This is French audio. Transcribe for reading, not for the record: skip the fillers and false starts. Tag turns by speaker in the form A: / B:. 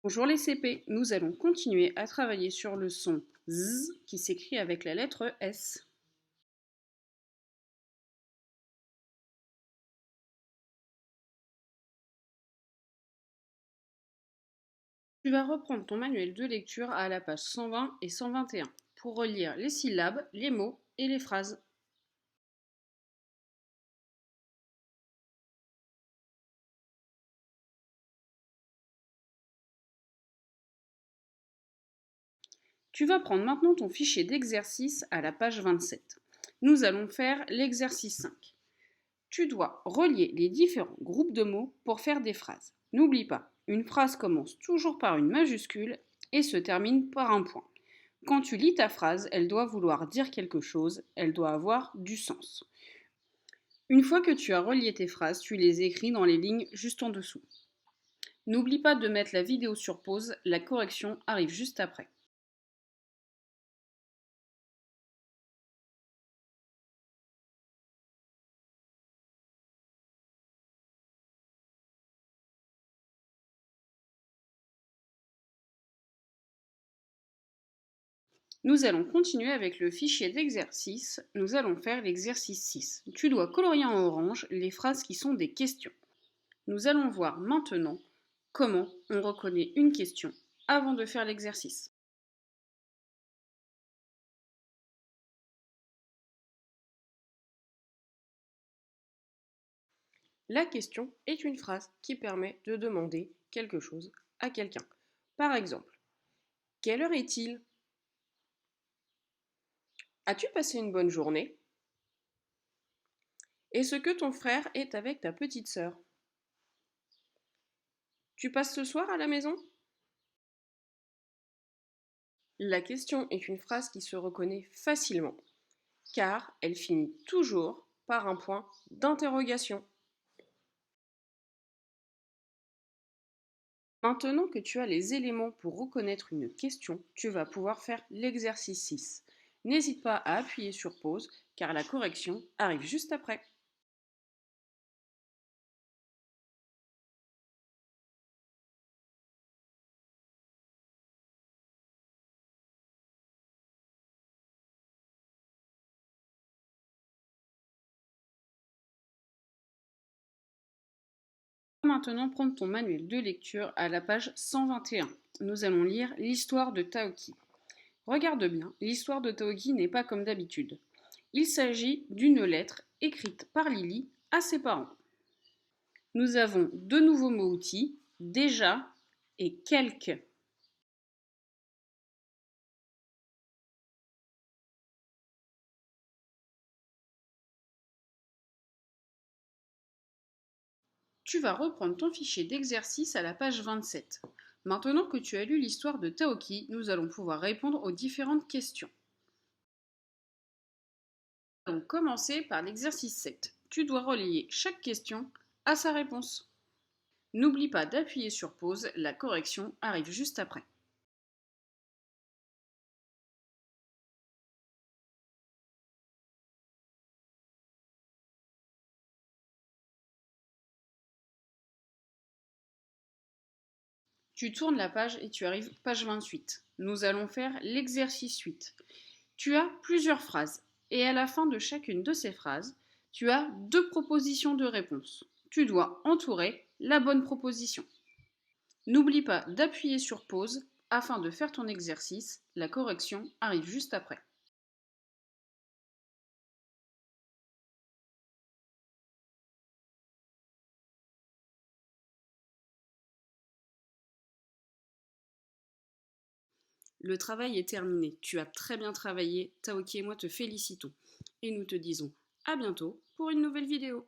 A: Bonjour les CP, nous allons continuer à travailler sur le son Z qui s'écrit avec la lettre S. Tu vas reprendre ton manuel de lecture à la page 120 et 121 pour relire les syllabes, les mots et les phrases. Tu vas prendre maintenant ton fichier d'exercice à la page 27. Nous allons faire l'exercice 5. Tu dois relier les différents groupes de mots pour faire des phrases. N'oublie pas, une phrase commence toujours par une majuscule et se termine par un point. Quand tu lis ta phrase, elle doit vouloir dire quelque chose, elle doit avoir du sens. Une fois que tu as relié tes phrases, tu les écris dans les lignes juste en dessous. N'oublie pas de mettre la vidéo sur pause, la correction arrive juste après. Nous allons continuer avec le fichier d'exercice. Nous allons faire l'exercice 6. Tu dois colorier en orange les phrases qui sont des questions. Nous allons voir maintenant comment on reconnaît une question avant de faire l'exercice. La question est une phrase qui permet de demander quelque chose à quelqu'un. Par exemple, quelle heure est-il? As-tu passé une bonne journée? Est-ce que ton frère est avec ta petite sœur? Tu passes ce soir à la maison? La question est une phrase qui se reconnaît facilement, car elle finit toujours par un point d'interrogation. Maintenant que tu as les éléments pour reconnaître une question, tu vas pouvoir faire l'exercice 6. N'hésite pas à appuyer sur pause, car la correction arrive juste après. Maintenant prendre ton manuel de lecture à la page 121. Nous allons lire l'histoire de Taoki. Regarde bien, l'histoire de Taoki n'est pas comme d'habitude. Il s'agit d'une lettre écrite par Lily à ses parents. Nous avons deux nouveaux mots-outils, déjà et quelques. Tu vas reprendre ton fichier d'exercice à la page 27. Maintenant que tu as lu l'histoire de Taoki, nous allons pouvoir répondre aux différentes questions. Nous allons commencer par l'exercice 7. Tu dois relier chaque question à sa réponse. N'oublie pas d'appuyer sur pause, la correction arrive juste après. Tu tournes la page et tu arrives page 28. Nous allons faire l'exercice 8. Tu as plusieurs phrases et à la fin de chacune de ces phrases, tu as deux propositions de réponse. Tu dois entourer la bonne proposition. N'oublie pas d'appuyer sur pause afin de faire ton exercice. La correction arrive juste après. Le travail est terminé. Tu as très bien travaillé. Taoki et moi te félicitons. Et nous te disons à bientôt pour une nouvelle vidéo.